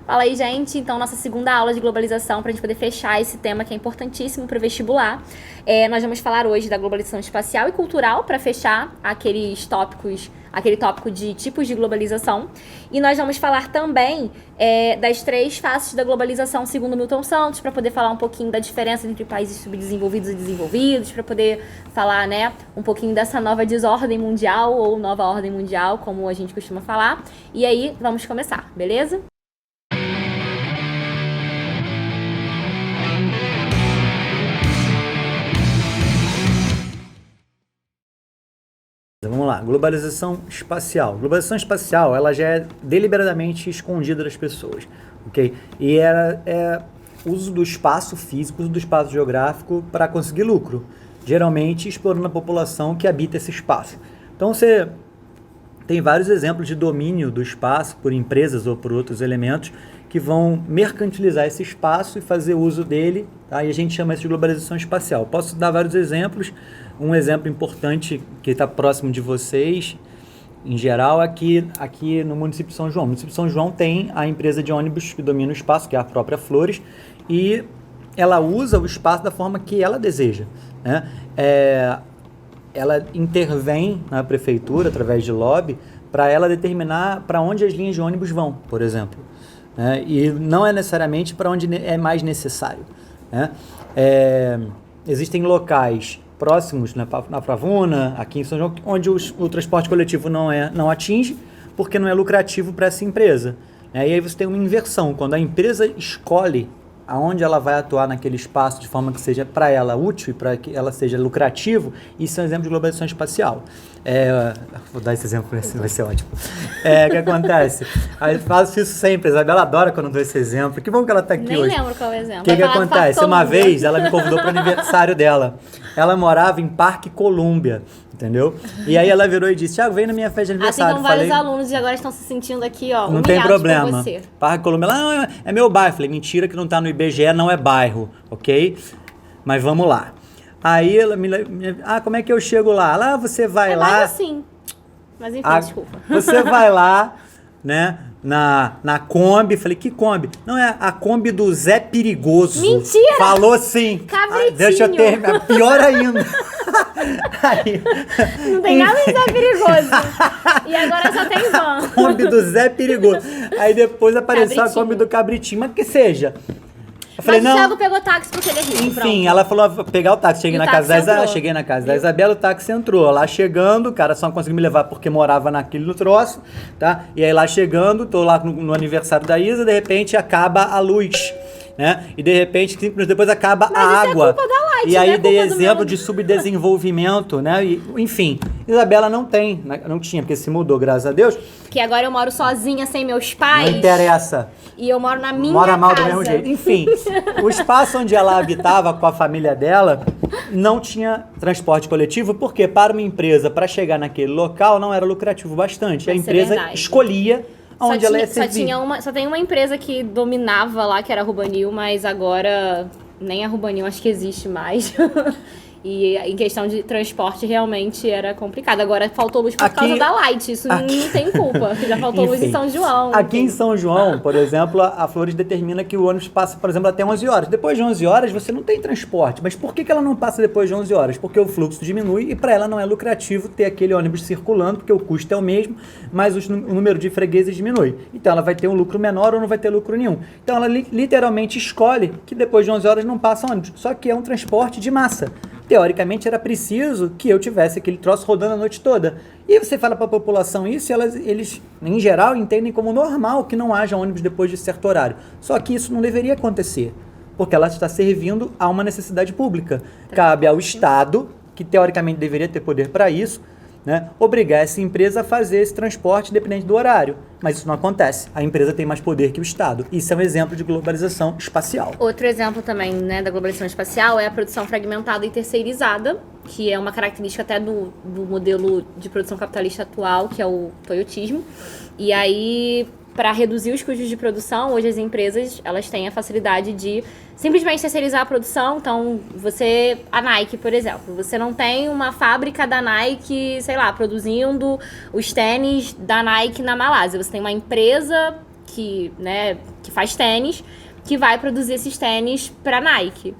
Fala aí, gente. Então, nossa segunda aula de globalização, para a gente poder fechar esse tema que é importantíssimo para o vestibular. Nós vamos falar hoje da globalização espacial e cultural, para fechar aquele tópico de tipos de globalização. E nós vamos falar também das 3 faces da globalização, segundo Milton Santos, para poder falar um pouquinho da diferença entre países subdesenvolvidos e desenvolvidos, para poder falar, né, um pouquinho dessa nova desordem mundial ou nova ordem mundial, como a gente costuma falar. E aí, vamos começar, beleza? Vamos lá, globalização espacial. Globalização espacial, ela já é deliberadamente escondida das pessoas, ok? E é uso do espaço físico, uso do espaço geográfico para conseguir lucro, geralmente explorando a população que habita esse espaço. Então você tem vários exemplos de domínio do espaço por empresas ou por outros elementos que vão mercantilizar esse espaço e fazer uso dele, tá? E a gente chama isso de globalização espacial. Posso dar vários exemplos. Um exemplo importante que está próximo de vocês, em geral, aqui no município de São João. No município de São João tem a empresa de ônibus que domina o espaço, que é a própria Flores, e ela usa o espaço da forma que ela deseja, né? Ela intervém na prefeitura, através de lobby, para ela determinar para onde as linhas de ônibus vão, por exemplo, né? E não é necessariamente para onde é mais necessário, né? Existem locais próximos na Pavuna, aqui em São João, onde o transporte coletivo não atinge, porque não é lucrativo para essa empresa. E aí você tem uma inversão, quando a empresa escolhe aonde ela vai atuar naquele espaço de forma que seja para ela útil e para que ela seja lucrativo. Isso é um exemplo de globalização espacial. Vou dar esse exemplo, vai ser ótimo. O que acontece? Eu faço isso sempre, a Isabela adora quando eu dou esse exemplo. Que bom que ela está aqui hoje. Nem lembro qual é o exemplo. O que acontece? Uma vez ela me convidou para o aniversário dela. Ela morava em Parque Colômbia, entendeu? E aí ela virou e disse: Thiago, vem na minha festa de aniversário. Assim como vários alunos e agora estão se sentindo aqui, ó, não tem problema. Por você. Parque Colômbia, ela, é meu bairro. Falei, mentira que não tá no IBGE, não é bairro, ok? Mas vamos lá. Aí ela como é que eu chego lá? Lá você vai lá. Bairro sim. Mas enfim, desculpa. Você vai lá, né? Na Kombi, falei, que Kombi? Não, é a Kombi do Zé Perigoso. Mentira! Falou assim. Cabritinho. Deixa eu terminar, pior ainda. Aí, não tem nada de Zé Perigoso. E agora só tem van. Kombi do Zé Perigoso. Aí depois apareceu Cabritinho. a Kombi do Cabritinho, mas que seja. Eu Mas falei, o Thiago pegou táxi porque ele é rico. Enfim, pronto. ela falou, vou pegar o táxi. Cheguei na casa da Isabela, o táxi entrou. Lá chegando, o cara só não conseguiu me levar porque morava naquele troço, tá? E aí lá chegando, tô lá no aniversário da Isa, de repente acaba a luz, né? E de repente, 5 minutos depois acaba a água. É culpa da Light, e aí né? dei Culpa do exemplo meu... de subdesenvolvimento, né? E, enfim, Isabela não tinha, porque se mudou, graças a Deus. Que agora eu moro sozinha, sem meus pais. Não interessa. E eu moro na minha Mora mal casa. do mesmo jeito. Enfim, o espaço onde ela habitava com a família dela não tinha transporte coletivo, porque para uma empresa, para chegar naquele local, não era lucrativo bastante. A empresa escolhia onde ela ia servir. Só tem uma empresa que dominava lá, que era a Rubanil, mas agora nem a Rubanil acho que existe mais. E em questão de transporte, realmente era complicado. Agora faltou luz por causa da Light. Isso não tem culpa. Já faltou luz em São João. Aqui em São João, por exemplo, a Flores determina que o ônibus passa, por exemplo, até 11 horas. Depois de 11 horas, você não tem transporte. Mas por que ela não passa depois de 11 horas? Porque o fluxo diminui e para ela não é lucrativo ter aquele ônibus circulando, porque o custo é o mesmo, mas o número de fregueses diminui. Então ela vai ter um lucro menor ou não vai ter lucro nenhum. Então ela literalmente escolhe que depois de 11 horas não passa ônibus. Só que é um transporte de massa. Teoricamente era preciso que eu tivesse aquele troço rodando a noite toda. E você fala para a população isso e eles, em geral, entendem como normal que não haja ônibus depois de certo horário. Só que isso não deveria acontecer, porque ela está servindo a uma necessidade pública. Cabe ao Estado, que teoricamente deveria ter poder para isso, né, obrigar essa empresa a fazer esse transporte dependente do horário. Mas isso não acontece. A empresa tem mais poder que o Estado. Isso é um exemplo de globalização espacial. Outro exemplo também, né, da globalização espacial é a produção fragmentada e terceirizada, que é uma característica até do modelo de produção capitalista atual, que é o toyotismo. E aí, para reduzir os custos de produção, hoje as empresas elas têm a facilidade de simplesmente terceirizar a produção. Então, a Nike, por exemplo, você não tem uma fábrica da Nike, sei lá, produzindo os tênis da Nike na Malásia. Você tem uma empresa que faz tênis, que vai produzir esses tênis para Nike.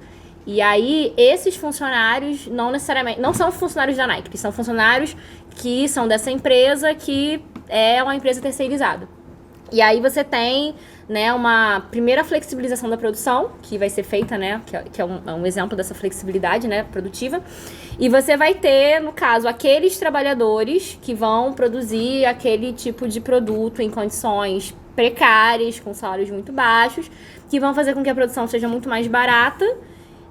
E aí, esses funcionários não são funcionários da Nike, são funcionários que são dessa empresa, que é uma empresa terceirizada. E aí você tem, né, uma primeira flexibilização da produção, que vai ser feita, né, que é um exemplo dessa flexibilidade, né, produtiva. E você vai ter, no caso, aqueles trabalhadores que vão produzir aquele tipo de produto em condições precárias, com salários muito baixos, que vão fazer com que a produção seja muito mais barata,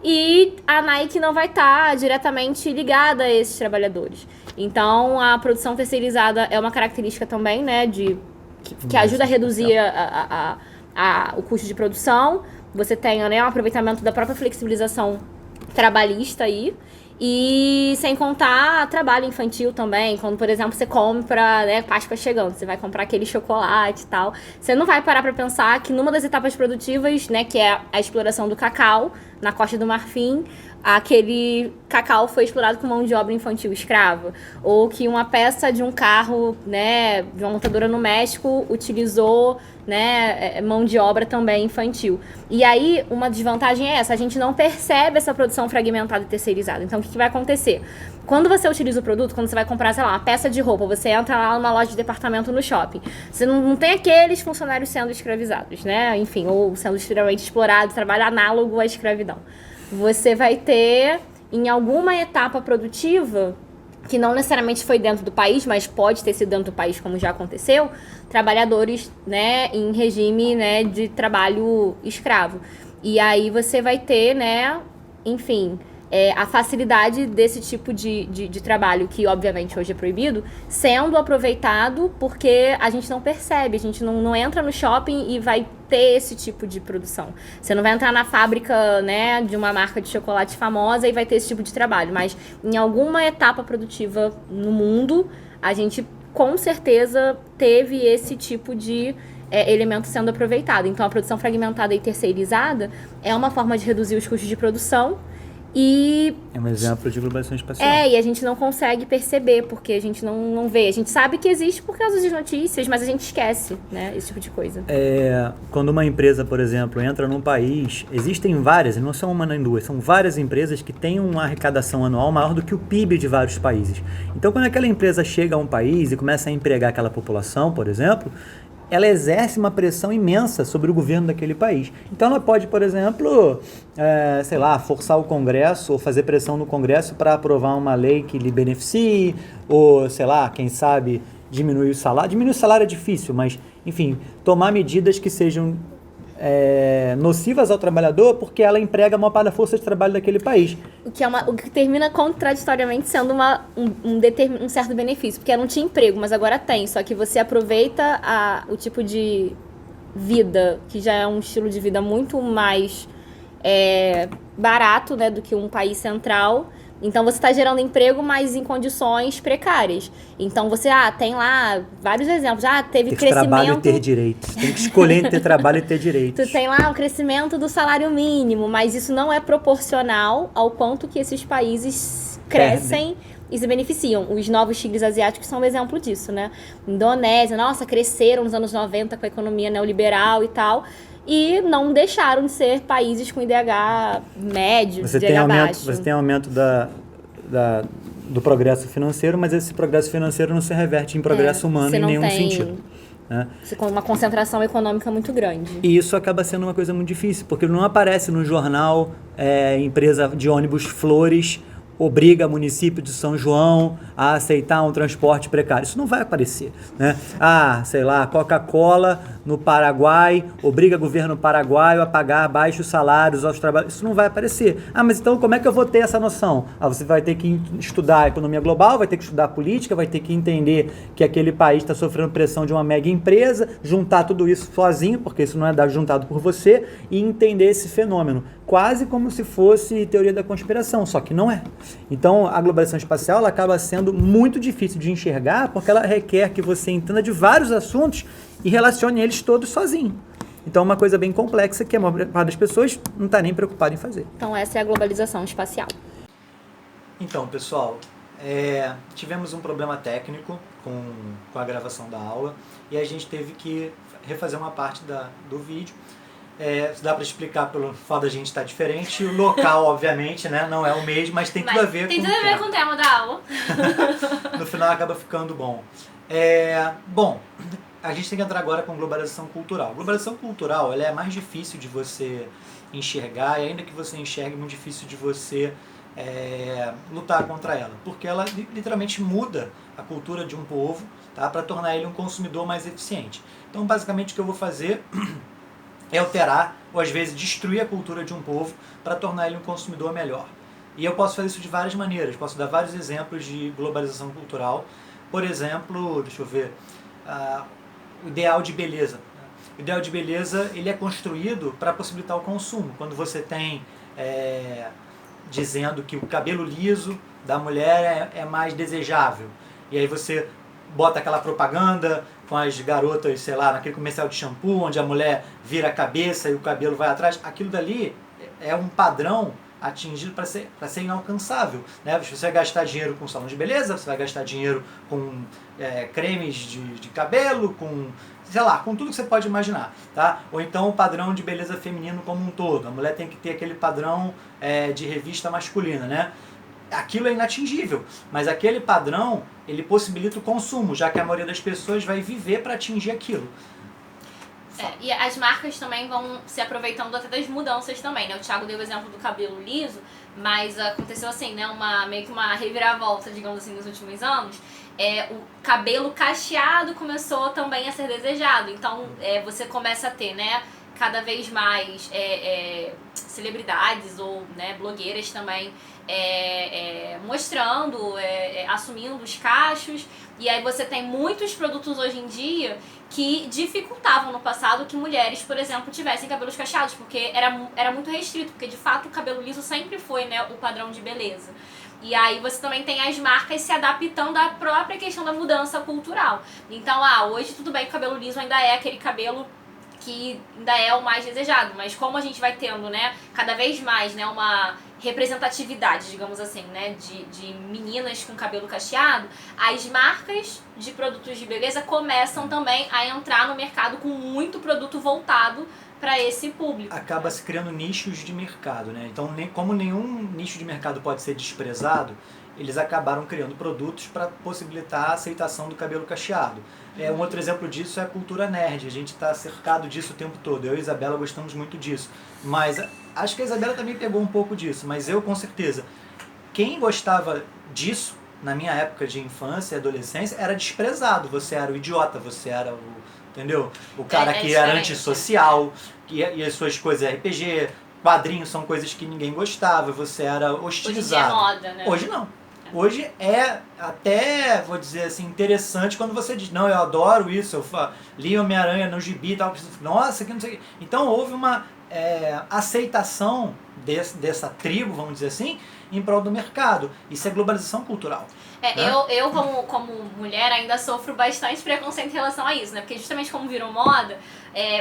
e a Nike não vai estar diretamente ligada a esses trabalhadores. Então, a produção terceirizada é uma característica também, né, que ajuda a reduzir o custo de produção. Você tem, né, um aproveitamento da própria flexibilização trabalhista aí. E sem contar trabalho infantil também, quando, por exemplo, você compra, né, Páscoa chegando, você vai comprar aquele chocolate e tal. Você não vai parar pra pensar que numa das etapas produtivas, né, que é a exploração do cacau na Costa do Marfim, aquele cacau foi explorado com mão de obra infantil escrava. Ou que uma peça de um carro, né, de uma montadora no México utilizou, né, mão de obra também infantil. E aí, uma desvantagem é essa, a gente não percebe essa produção fragmentada e terceirizada. Então, o que vai acontecer? Quando você utiliza o produto, quando você vai comprar, sei lá, uma peça de roupa, você entra lá numa loja de departamento no shopping, você não tem aqueles funcionários sendo escravizados, né? Enfim, ou sendo extremamente explorados, trabalho análogo à escravidão. Você vai ter, em alguma etapa produtiva, que não necessariamente foi dentro do país, mas pode ter sido dentro do país, como já aconteceu, trabalhadores, né, em regime, né, de trabalho escravo. E aí você vai ter, né, enfim, a facilidade desse tipo de trabalho, que obviamente hoje é proibido, sendo aproveitado porque a gente não percebe, a gente não entra no shopping e vai ter esse tipo de produção. Você não vai entrar na fábrica, né, de uma marca de chocolate famosa e vai ter esse tipo de trabalho, mas em alguma etapa produtiva no mundo, a gente com certeza teve esse tipo de elemento sendo aproveitado. Então a produção fragmentada e terceirizada é uma forma de reduzir os custos de produção. E é um exemplo de globalização espacial. E a gente não consegue perceber, porque a gente não vê. A gente sabe que existe por causa das notícias, mas a gente esquece, né, esse tipo de coisa. Quando uma empresa, por exemplo, entra num país, existem várias, não são uma nem duas, são várias empresas que têm uma arrecadação anual maior do que o PIB de vários países. Então, quando aquela empresa chega a um país e começa a empregar aquela população, por exemplo, ela exerce uma pressão imensa sobre o governo daquele país. Então ela pode, por exemplo, sei lá, forçar o Congresso ou fazer pressão no Congresso para aprovar uma lei que lhe beneficie, ou, sei lá, quem sabe diminuir o salário. Diminuir o salário é difícil, mas, enfim, tomar medidas que sejam nocivas ao trabalhador, porque ela emprega a maior parte da força de trabalho daquele país. O que termina contraditoriamente sendo um certo benefício, porque não tinha emprego, mas agora tem, só que você aproveita o tipo de vida, que já é um estilo de vida muito mais barato, né, do que um país central. Então você está gerando emprego, mas em condições precárias. Então você tem lá vários exemplos. Teve ter crescimento. Trabalho e ter direitos. Tem que escolher entre ter trabalho e ter direitos. Tu tem lá o crescimento do salário mínimo, mas isso não é proporcional ao quanto que esses países crescem e se beneficiam. Os novos tigres asiáticos são um exemplo disso, né? Indonésia, nossa, cresceram nos anos 90 com a economia neoliberal e tal. E não deixaram de ser países com IDH médio, IDH baixo. Você tem aumento do progresso financeiro, mas esse progresso financeiro não se reverte em progresso humano em nenhum sentido. Né? Com uma concentração econômica muito grande. E isso acaba sendo uma coisa muito difícil, porque não aparece no jornal empresa de ônibus Flores obriga o município de São João a aceitar um transporte precário. Isso não vai aparecer, né? Sei lá, Coca-Cola no Paraguai obriga o governo paraguaio a pagar baixos salários aos trabalhadores. Isso não vai aparecer. Mas então como é que eu vou ter essa noção? Você vai ter que estudar a economia global, vai ter que estudar a política, vai ter que entender que aquele país está sofrendo pressão de uma mega empresa, juntar tudo isso sozinho, porque isso não é dado juntado por você, e entender esse fenômeno. Quase como se fosse teoria da conspiração, só que não é. Então, a globalização espacial ela acaba sendo muito difícil de enxergar, porque ela requer que você entenda de vários assuntos e relacione eles todos sozinho. Então, é uma coisa bem complexa que a maior parte das pessoas não está nem preocupada em fazer. Então, essa é a globalização espacial. Então, pessoal, tivemos um problema técnico com a gravação da aula e a gente teve que refazer uma parte do vídeo. Dá para explicar pelo fato da gente estar diferente. O local, obviamente, né, não é o mesmo, mas tem tudo a ver com o tema. Tem tudo a ver com o tema da aula. No final acaba ficando bom. Bom, a gente tem que entrar agora com globalização cultural. Globalização cultural, ela é mais difícil de você enxergar, e ainda que você enxergue, é muito difícil de você lutar contra ela, porque ela literalmente muda a cultura de um povo, tá, para tornar ele um consumidor mais eficiente. Então, basicamente, o que eu vou fazer é alterar, ou às vezes destruir a cultura de um povo para tornar ele um consumidor melhor. E eu posso fazer isso de várias maneiras, posso dar vários exemplos de globalização cultural. Por exemplo, deixa eu ver, o ideal de beleza. O ideal de beleza, ele é construído para possibilitar o consumo. Quando você tem dizendo que o cabelo liso da mulher é mais desejável, e aí você bota aquela propaganda com as garotas, sei lá, naquele comercial de shampoo, onde a mulher vira a cabeça e o cabelo vai atrás, aquilo dali é um padrão atingido para ser inalcançável, né? Você vai gastar dinheiro com salão de beleza, você vai gastar dinheiro com cremes de cabelo, com, sei lá, com tudo que você pode imaginar, tá? Ou então o padrão de beleza feminino como um todo. A mulher tem que ter aquele padrão de revista masculina, né? Aquilo é inatingível, mas aquele padrão, ele possibilita o consumo, já que a maioria das pessoas vai viver para atingir aquilo. E as marcas também vão se aproveitando até das mudanças também, né? O Thiago deu o exemplo do cabelo liso, mas aconteceu assim, né? Meio que uma reviravolta, digamos assim, nos últimos anos. O cabelo cacheado começou também a ser desejado. Então, você começa a ter, né, cada vez mais celebridades ou, né, blogueiras também mostrando, assumindo os cachos. E aí você tem muitos produtos hoje em dia que dificultavam no passado que mulheres, por exemplo, tivessem cabelos cacheados, porque era muito restrito, porque de fato o cabelo liso sempre foi, né, o padrão de beleza. E aí você também tem as marcas se adaptando à própria questão da mudança cultural. Então, hoje tudo bem que o cabelo liso ainda é aquele cabelo que ainda é o mais desejado, mas como a gente vai tendo, né, cada vez mais, né, uma representatividade, digamos assim, né, de meninas com cabelo cacheado, as marcas de produtos de beleza começam também a entrar no mercado com muito produto voltado para esse público. Acaba se criando nichos de mercado, né? Então, como nenhum nicho de mercado pode ser desprezado, eles acabaram criando produtos para possibilitar a aceitação do cabelo cacheado. Um outro exemplo disso é a cultura nerd. A gente está cercado disso o tempo todo. Eu e a Isabela gostamos muito disso. Mas acho que a Isabela também pegou um pouco disso. Mas eu, com certeza, quem gostava disso, na minha época de infância e adolescência, era desprezado. Você era o idiota, você era entendeu? O cara que era antissocial, que as suas coisas RPG, quadrinhos são coisas que ninguém gostava, você era hostilizado. Hoje é moda, né? Hoje não. Hoje é até, vou dizer assim, interessante quando você diz, não, eu adoro isso, eu li Homem-Aranha no gibi e tal, nossa, que não sei o que. Então houve uma aceitação dessa tribo, vamos dizer assim, em prol do mercado. Isso é globalização cultural. Né? Eu como mulher ainda sofro bastante preconceito em relação a isso, né? Porque justamente como virou moda,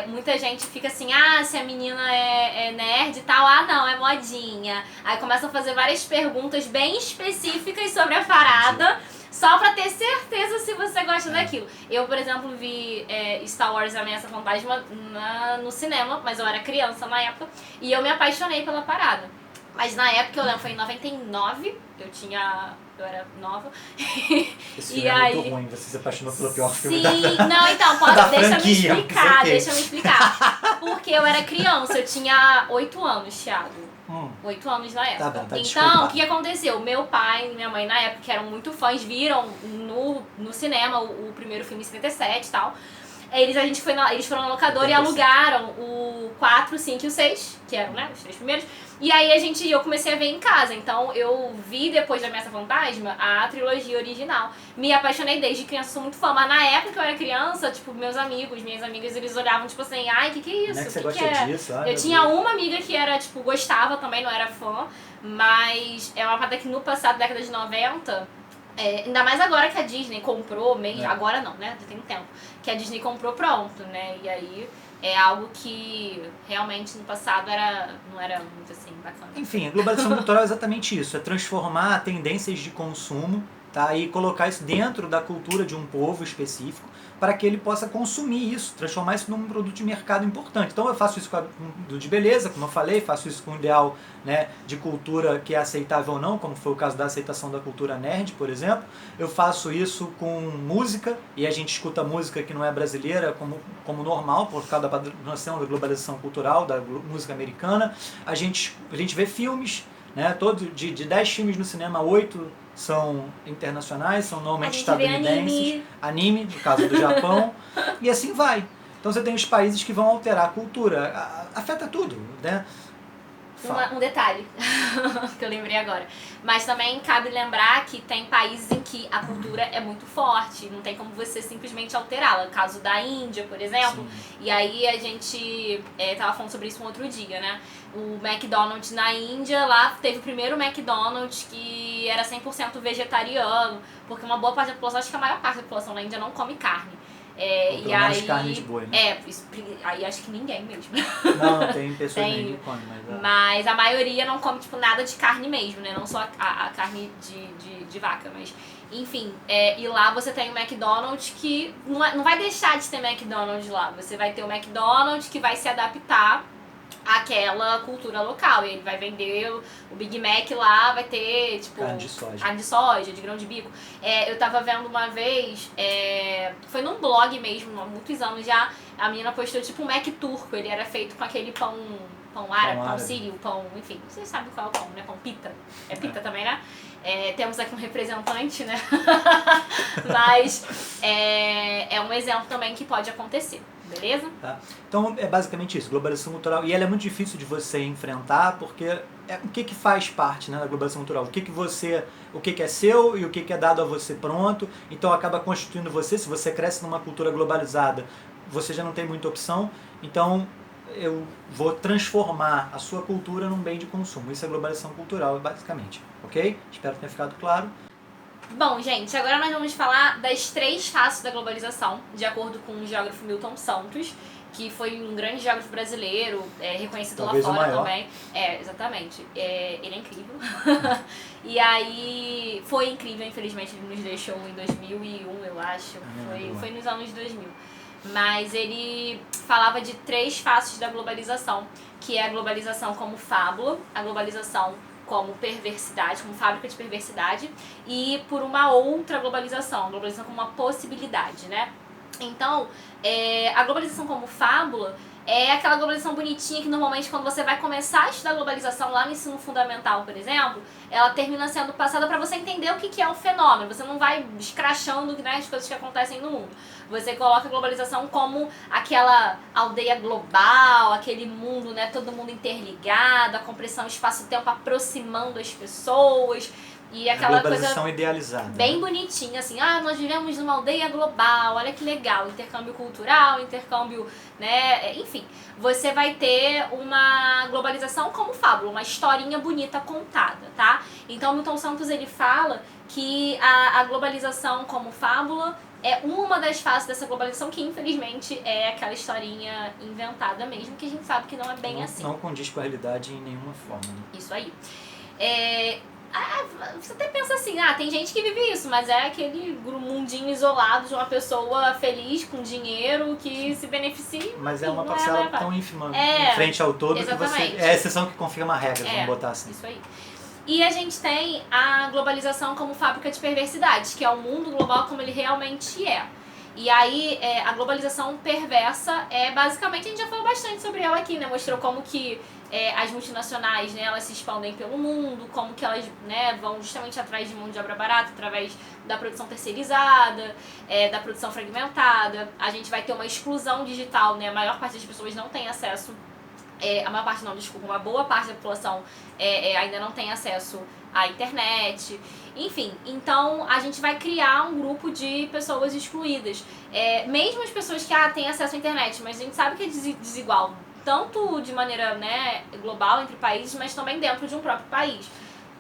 muita gente fica assim, se a menina é nerd e tal, não, é modinha. Aí começam a fazer várias perguntas bem específicas sobre a parada, só pra ter certeza se você gosta daquilo. Eu, por exemplo, vi Star Wars Ameaça Fantasma no cinema, mas eu era criança na época, e eu me apaixonei pela parada. Mas na época, eu lembro, foi em 99, eu era nova. Esse filme é muito ruim, você se apaixonou pelo pior filme da não, então, deixa eu me explicar. Porque eu era criança, eu tinha 8 anos, Thiago. 8 anos na época. Tá bom, então, o que aconteceu? Meu pai e minha mãe, na época, que eram muito fãs, viram no cinema o primeiro filme em 77 e tal. Eles foram na locadora e alugaram o 4, 5 e o 6, que eram, né, os 3 primeiros. E aí eu comecei a ver em casa. Então eu vi depois da Ameaça Fantasma a trilogia original. Me apaixonei desde criança, sou muito fã. Mas na época que eu era criança, tipo, minhas amigas, eles olhavam tipo assim, que é isso? Como é que você gosta disso? Eu tinha uma amiga que era, tipo, gostava também, não era fã. Mas é uma parada que no passado, década de 90... ainda mais agora que a Disney comprou, agora não, né? Já tem um tempo. Que a Disney comprou pronto, né? E aí é algo que realmente no passado não era muito assim bacana. Enfim, a globalização cultural é exatamente isso. É transformar tendências de consumo, tá? E colocar isso dentro da cultura de um povo específico para que ele possa consumir isso, transformar isso num produto de mercado importante. Então eu faço isso com o de beleza, como eu falei, faço isso com o ideal, né, de cultura que é aceitável ou não, como foi o caso da aceitação da cultura nerd, por exemplo. Eu faço isso com música, e a gente escuta música que não é brasileira como normal, por causa da padronização da globalização cultural, da música americana. A gente vê filmes, né, de 10 filmes no cinema, 8 são internacionais, são normalmente estadunidenses, anime, no caso do Japão, e assim vai. Então você tem os países que vão alterar a cultura, afeta tudo, né? Um detalhe que eu lembrei agora. Mas também cabe lembrar que tem países em que a cultura é muito forte, não tem como você simplesmente alterá-la. O caso da Índia, por exemplo. Sim. E aí a gente tava falando sobre isso um outro dia, né? O McDonald's na Índia, lá teve o primeiro McDonald's que era 100% vegetariano, porque uma boa parte da população, acho que a maior parte da população na Índia não come carne. E aí carne de boi, né? Aí acho que ninguém mesmo. Não, tem pessoas que comem, mas a maioria não come, tipo, nada de carne mesmo, né? Não só a carne de vaca, mas... Enfim, e lá você tem o McDonald's que não vai deixar de ter McDonald's lá. Você vai ter o McDonald's que vai se adaptar àquela cultura local. E ele vai vender o Big Mac lá, vai ter, tipo... Carne de soja, de grão de bico. Eu tava vendo uma vez, foi num blog mesmo, há muitos anos já, a menina postou tipo um Mac turco. Ele era feito com aquele pão árabe, pão sírio, pão... Enfim, vocês sabem qual é o pão, né? Pão pita. É pita também, né? Temos aqui um representante, né? Mas é um exemplo também que pode acontecer. Beleza? Tá. Então é basicamente isso, globalização cultural. E ela é muito difícil de você enfrentar, porque o que faz parte, né, da globalização cultural? O que é seu e o que é dado a você pronto. Então acaba constituindo você. Se você cresce numa cultura globalizada, você já não tem muita opção. Então eu vou transformar a sua cultura num bem de consumo. Isso é globalização cultural, basicamente. Ok? Espero que tenha ficado claro. Bom, gente, agora nós vamos falar das 3 faces da globalização, de acordo com o geógrafo Milton Santos, que foi um grande geógrafo brasileiro, reconhecido talvez lá fora o maior. também. Exatamente. Ele é incrível. E aí, foi incrível, infelizmente, ele nos deixou em 2001, eu acho. Foi nos anos 2000. Mas ele falava de 3 faces da globalização, que é a globalização como fábula, a globalização como perversidade, como fábrica de perversidade, e por uma outra globalização, a globalização como uma possibilidade, né? Então, a globalização como fábula é aquela globalização bonitinha que normalmente quando você vai começar a estudar globalização lá no ensino fundamental, por exemplo, ela termina sendo passada para você entender o que é o fenômeno. Você não vai escrachando, né, as coisas que acontecem no mundo. Você coloca a globalização como aquela aldeia global, aquele mundo, né, todo mundo interligado, a compressão espaço-tempo aproximando as pessoas. E aquela globalização coisa idealizada, bem bonitinha, assim, nós vivemos numa aldeia global, olha que legal, intercâmbio cultural, intercâmbio, né, enfim. Você vai ter uma globalização como fábula, uma historinha bonita contada, tá? Então, Milton Santos, ele fala que a globalização como fábula é uma das faces dessa globalização que, infelizmente, é aquela historinha inventada mesmo, que a gente sabe que não é bem assim. Não condiz com a realidade em nenhuma forma. Né? Isso aí. Você até pensa assim, tem gente que vive isso, mas é aquele mundinho isolado de uma pessoa feliz, com dinheiro, que se beneficia. Mas é uma parcela tão ínfima em frente ao todo. Exatamente. Que você... É a exceção que confirma a regra, vamos botar assim. Isso aí. E a gente tem a globalização como fábrica de perversidades, que é o mundo global como ele realmente é. E aí, a globalização perversa basicamente, a gente já falou bastante sobre ela aqui, né? Mostrou como que as multinacionais, né, elas se expandem pelo mundo, como que elas, né, vão justamente atrás de mão de obra barata, através da produção terceirizada, da produção fragmentada. A gente vai ter uma exclusão digital, né? A maior parte das pessoas não tem acesso, uma boa parte da população ainda não tem acesso à internet. Enfim, então a gente vai criar um grupo de pessoas excluídas. Mesmo as pessoas que têm acesso à internet, mas a gente sabe que é desigual, tanto de maneira, né, global entre países, mas também dentro de um próprio país.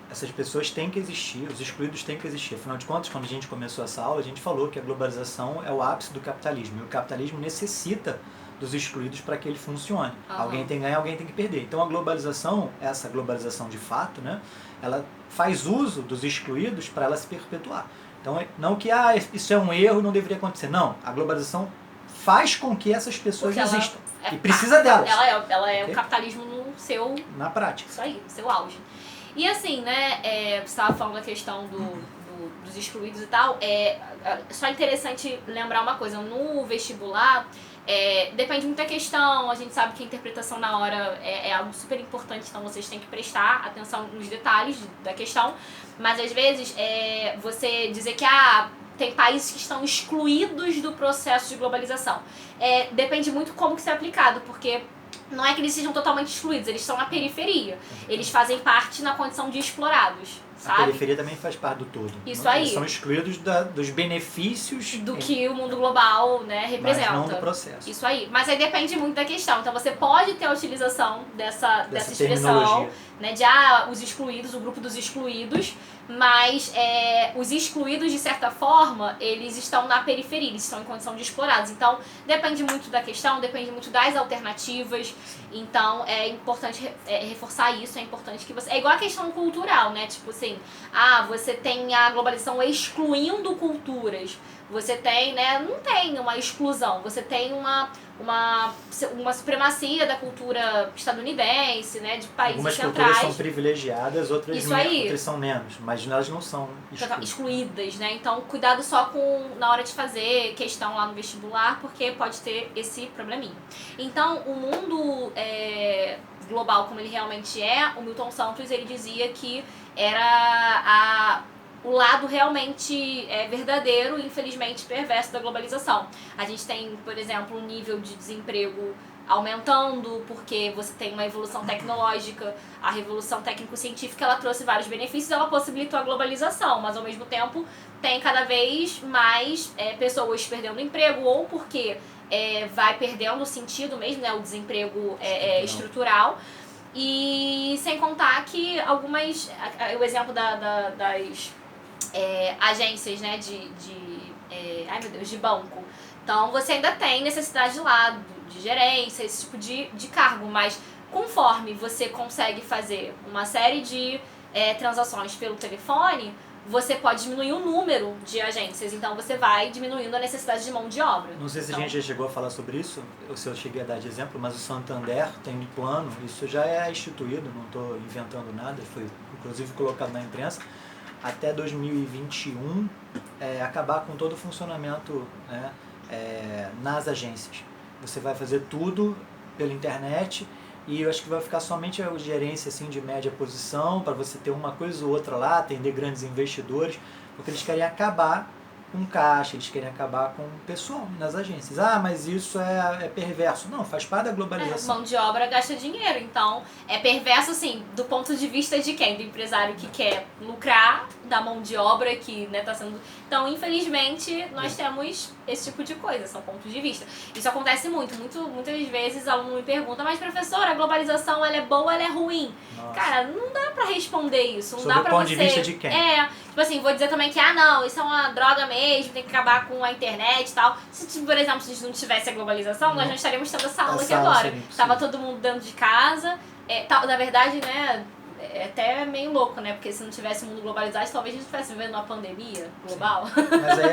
Essas pessoas têm que existir, os excluídos têm que existir. Afinal de contas, quando a gente começou essa aula, a gente falou que a globalização é o ápice do capitalismo. E o capitalismo necessita dos excluídos para que ele funcione. Uhum. Alguém tem que ganhar, alguém tem que perder. Então a globalização, essa globalização de fato, né, ela faz uso dos excluídos para ela se perpetuar. Então, não que isso é um erro, não deveria acontecer. Não, a globalização faz com que essas pessoas existam. E precisa delas. Ela é o capitalismo no seu... Na prática. Isso aí, no seu auge. E assim, né, você estava falando da questão dos excluídos e tal, só interessante lembrar uma coisa, no vestibular, depende muito da questão, a gente sabe que a interpretação na hora é algo super importante, então vocês têm que prestar atenção nos detalhes da questão, mas às vezes você dizer que tem países que estão excluídos do processo de globalização. Depende muito como que isso é aplicado, porque não é que eles sejam totalmente excluídos, eles estão na periferia. Eles fazem parte na condição de explorados, sabe? A periferia também faz parte do todo. Isso aí. Eles são excluídos dos benefícios... do que o mundo global, né, representa. Mas não do processo. Isso aí. Mas aí depende muito da questão. Então você pode ter a utilização dessa expressão, né, de os excluídos, o grupo dos excluídos, mas os excluídos, de certa forma, eles estão na periferia, eles estão em condição de explorados. Então, depende muito da questão, depende muito das alternativas. Então, é importante reforçar isso, é importante que você... É igual a questão cultural, né? Tipo assim, você tem a globalização excluindo culturas. Você tem, né? Não tem uma exclusão, você tem uma supremacia da cultura estadunidense, né? De países Algumas centrais. culturas são privilegiadas, outras são menos, mas elas não são excluídas, né? Então, cuidado só na hora de fazer questão lá no vestibular, porque pode ter esse probleminha. Então, o mundo global como ele realmente o Milton Santos, ele dizia que era o lado realmente verdadeiro e infelizmente perverso da globalização. A gente tem, por exemplo, um nível de desemprego aumentando porque você tem uma evolução tecnológica, a revolução técnico-científica ela trouxe vários benefícios, ela possibilitou a globalização, mas ao mesmo tempo tem cada vez mais pessoas perdendo emprego, ou porque vai perdendo o sentido mesmo, né, o desemprego estrutural. E sem contar que o exemplo das agências, né, de banco. Então você ainda tem necessidade lá de gerência, esse tipo de cargo, mas conforme você consegue fazer uma série de transações pelo telefone, você pode diminuir o número de agências, então você vai diminuindo a necessidade de mão de obra. Não sei se a gente já chegou a falar sobre isso, ou se eu cheguei a dar de exemplo, mas o Santander tem um plano, isso já é instituído, não estou inventando nada, foi inclusive colocado na imprensa, até 2021 acabar com todo o funcionamento, né, nas agências. Você vai fazer tudo pela internet e eu acho que vai ficar somente a gerência assim, de média posição, para você ter uma coisa ou outra lá, atender grandes investidores, porque eles querem acabar com caixa, eles querem acabar com o pessoal nas agências. Mas isso é perverso. Não, faz parte da globalização. Mão de obra gasta dinheiro, então é perverso assim, do ponto de vista de quem? Do empresário que quer lucrar, da mão de obra que tá sendo... Então, infelizmente, nós temos esse tipo de coisa, são pontos de vista. Isso acontece muitas vezes, aluno me pergunta, mas professora, a globalização ela é boa ou ela é ruim? Nossa. Cara, não dá pra responder isso. Não Sobre dá o pra ponto você... de vista de quem? Tipo assim, vou dizer também que, não, isso é uma droga mesmo, tem que acabar com a internet e tal. Se, por exemplo, se a gente não tivesse a globalização, nós não estaríamos tendo essa aula aqui agora. Tava todo mundo dentro de casa. Na verdade, né, é até meio louco, né? Porque se não tivesse o mundo globalizado, talvez a gente estivesse vivendo uma pandemia global. Mas aí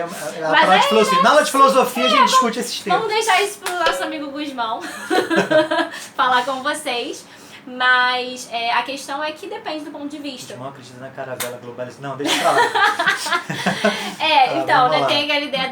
na aula de filosofia a gente discute esses temas. Vamos deixar isso pro nosso amigo Gusmão falar com vocês. Mas a questão é que depende do ponto de vista. Não acredita na caravela globalizada. Não, deixa pra lá. Então, né, tem aquela ideia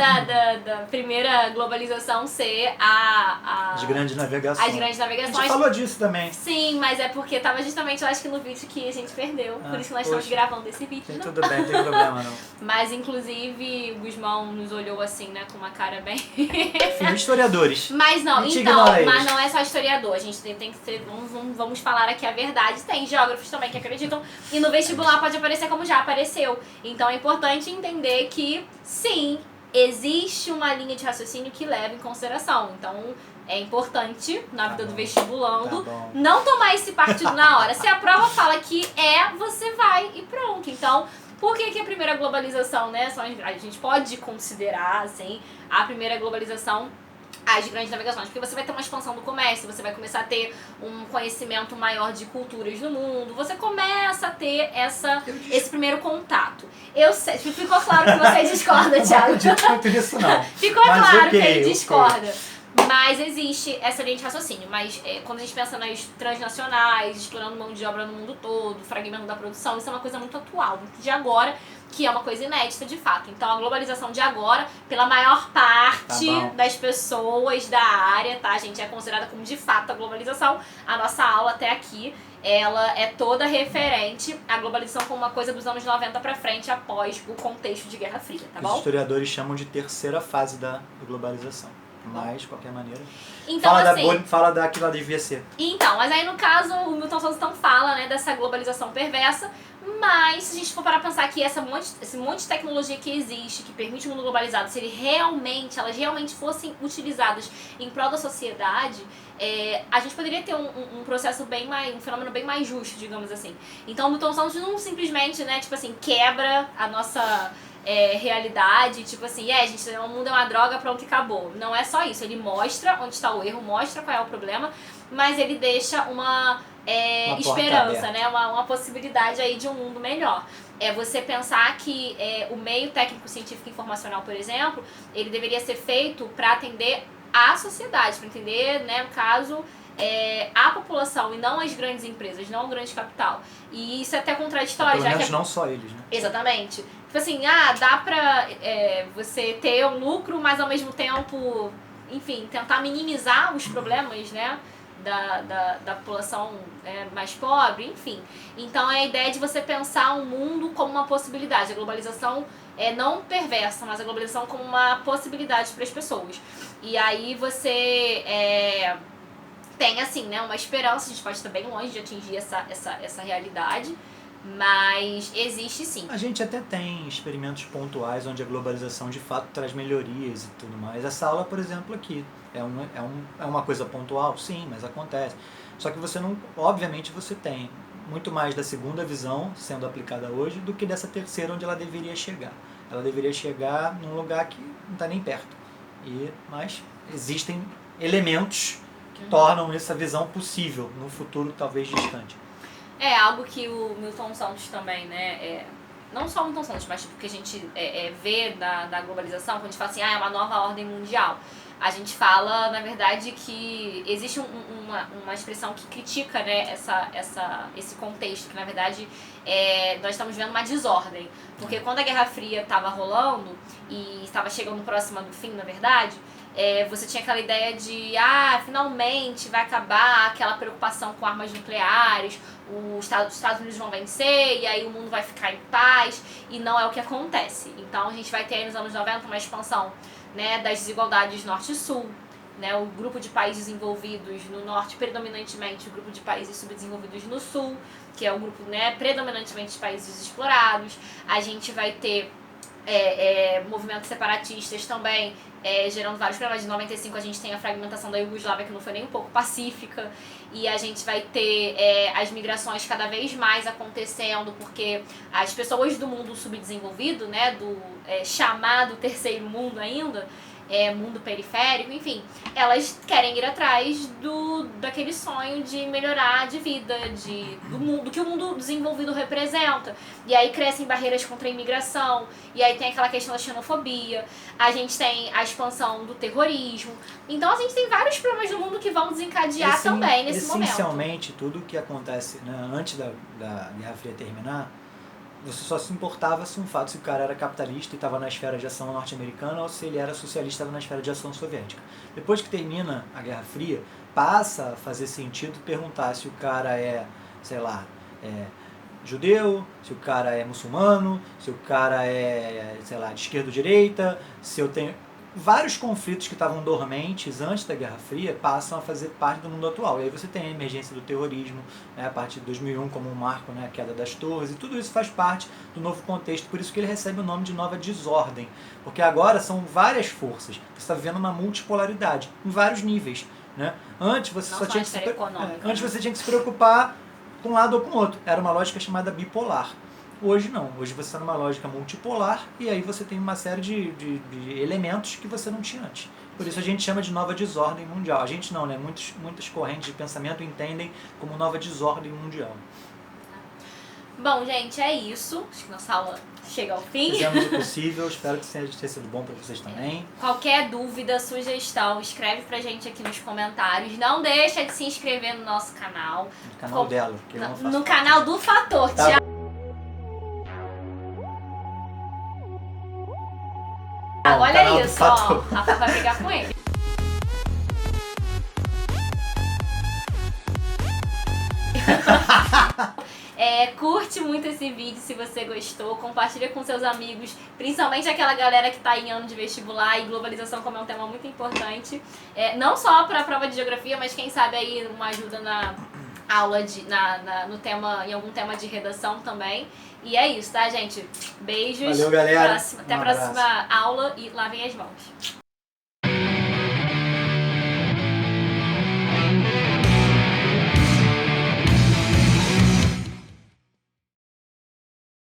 da primeira globalização ser as grandes navegações. As grandes navegações. A gente falou disso também. Sim, mas é porque tava justamente, eu acho que no vídeo que a gente perdeu. Por isso que nós estamos gravando esse vídeo. Tudo bem, não tem problema não. Mas, inclusive, o Gusmão nos olhou assim, né, com uma cara bem... Filho, historiadores. Mas não, mas não é só historiador. A gente tem que ser... Vamos falar aqui a verdade. Tem geógrafos também que acreditam. E no vestibular pode aparecer como já apareceu. Então é importante entender que, sim, existe uma linha de raciocínio que leva em consideração. Então é importante, na vida do vestibulando, não tomar esse partido na hora. Se a prova fala que você vai e pronto. Então, por que a primeira globalização, né? A gente pode considerar, assim, a primeira globalização as grandes navegações, porque você vai ter uma expansão do comércio, você vai começar a ter um conhecimento maior de culturas no mundo, você começa a ter esse primeiro contato. Eu sei, ficou claro que você discorda, Thiago. Não acredito muito nisso, não. Ficou Mas claro ok, que ele ok. discorda. Mas existe essa linha de raciocínio. Mas quando a gente pensa nas transnacionais, explorando mão de obra no mundo todo, fragmento da produção, isso é uma coisa muito atual, muito de agora, que é uma coisa inédita de fato. Então a globalização de agora, pela maior parte das pessoas da área, tá, gente, é considerada como de fato a globalização. A nossa aula até aqui, ela é toda referente à globalização como uma coisa dos anos 90 pra frente, após o contexto de Guerra Fria, tá bom? Os historiadores chamam de terceira fase da globalização. Mas, de qualquer maneira... Então, fala da que ela devia ser. Então, mas aí no caso, o Milton Santos então fala, né, dessa globalização perversa, mas se a gente for parar pra pensar que esse monte de tecnologia que existe, que permite o mundo globalizado, se elas realmente fossem utilizadas em prol da sociedade, a gente poderia ter um processo um fenômeno bem mais justo, digamos assim. Então o Milton Santos não simplesmente, né, tipo assim, quebra a nossa... realidade, tipo assim, gente, o mundo é uma droga, pronto, e acabou. Não é só isso, ele mostra onde está o erro, mostra qual é o problema, mas ele deixa uma esperança, né, uma possibilidade aí de um mundo melhor. Você pensar que o meio técnico, científico e informacional, por exemplo, ele deveria ser feito para atender a sociedade, para entender, né, no caso... a população e não as grandes empresas, não o grande capital. E isso é até contraditório. Pelo menos não só eles, né? Exatamente. Tipo assim, dá pra você ter um lucro, mas ao mesmo tempo, enfim, tentar minimizar os problemas, né? Da população mais pobre, enfim. Então é a ideia de você pensar o mundo como uma possibilidade. A globalização não perversa, mas a globalização como uma possibilidade para as pessoas. E aí você... tem, assim, né, uma esperança, a gente pode estar bem longe de atingir essa realidade, mas existe sim. A gente até tem experimentos pontuais onde a globalização de fato traz melhorias e tudo mais. Essa aula, por exemplo, aqui, é uma coisa pontual? Sim, mas acontece. Só que você não, obviamente você tem muito mais da segunda visão sendo aplicada hoje do que dessa terceira onde ela deveria chegar. Ela deveria chegar num lugar que não está nem perto. Mas existem elementos que tornam essa visão possível no futuro talvez distante. É algo que o Milton Santos também, né, não só o Milton Santos, mas tipo, que a gente vê da globalização, quando a gente fala assim, é uma nova ordem mundial. A gente fala, na verdade, que existe uma expressão que critica, né, esse contexto, que na verdade nós estamos vendo uma desordem. Porque quando a Guerra Fria estava rolando e estava chegando próxima do fim, na verdade, você tinha aquela ideia de, finalmente vai acabar aquela preocupação com armas nucleares, os Estados Unidos vão vencer e aí o mundo vai ficar em paz, e não é o que acontece. Então a gente vai ter aí nos anos 90 uma expansão, né, das desigualdades norte e sul, né, o grupo de países envolvidos no norte, predominantemente o grupo de países subdesenvolvidos no sul, que é o grupo, né, predominantemente de países explorados. A gente vai ter movimentos separatistas também, gerando vários problemas. Em 95 a gente tem a fragmentação da Iugoslávia, que não foi nem um pouco pacífica, e a gente vai ter as migrações cada vez mais acontecendo, porque as pessoas do mundo subdesenvolvido, né, do chamado terceiro mundo ainda, mundo periférico, enfim, elas querem ir atrás daquele sonho de melhorar de vida, do que o mundo desenvolvido representa. E aí crescem barreiras contra a imigração, e aí tem aquela questão da xenofobia, a gente tem a expansão do terrorismo. Então a gente tem vários problemas no mundo que vão desencadear também nesse momento. Essencialmente, tudo o que acontece, né, antes da Guerra Fria terminar, você só se importava se se o cara era capitalista e estava na esfera de ação norte-americana ou se ele era socialista e estava na esfera de ação soviética. Depois que termina a Guerra Fria, passa a fazer sentido perguntar se o cara sei lá, judeu, se o cara é muçulmano, se o cara sei lá, de esquerda ou direita, se eu tenho... Vários conflitos que estavam dormentes antes da Guerra Fria passam a fazer parte do mundo atual. E aí você tem a emergência do terrorismo, né, a partir de 2001 como um marco, né, a queda das torres, e tudo isso faz parte do novo contexto, por isso que ele recebe o nome de nova desordem. Porque agora são várias forças, você está vivendo uma multipolaridade, em vários níveis. Né? Antes você tinha que se preocupar com um lado ou com o outro. Era uma lógica chamada bipolar. Hoje não, hoje você está numa lógica multipolar e aí você tem uma série de elementos que você não tinha antes. Por isso a gente chama de nova desordem mundial. A gente não, né? Muitas correntes de pensamento entendem como nova desordem mundial. Bom, gente, é isso. Acho que nossa aula chega ao fim. Fizemos o possível, espero que tenha sido bom para vocês também. Qualquer dúvida, sugestão, escreve pra gente aqui nos comentários. Não deixa de se inscrever no nosso canal. No canal dela, porque eu não faço No parte canal disso. do Fator. Tá Tiago, Canal olha do isso, ó. Fator. Rafa vai brigar com ele. Curte muito esse vídeo se você gostou, compartilha com seus amigos, principalmente aquela galera que está em ano de vestibular e globalização como é um tema muito importante, não só para a prova de geografia, mas quem sabe aí uma ajuda na aula, no tema, em algum tema de redação também. E é isso, tá, gente? Beijos. Valeu, galera. Até a Um próxima aula e lavem as mãos.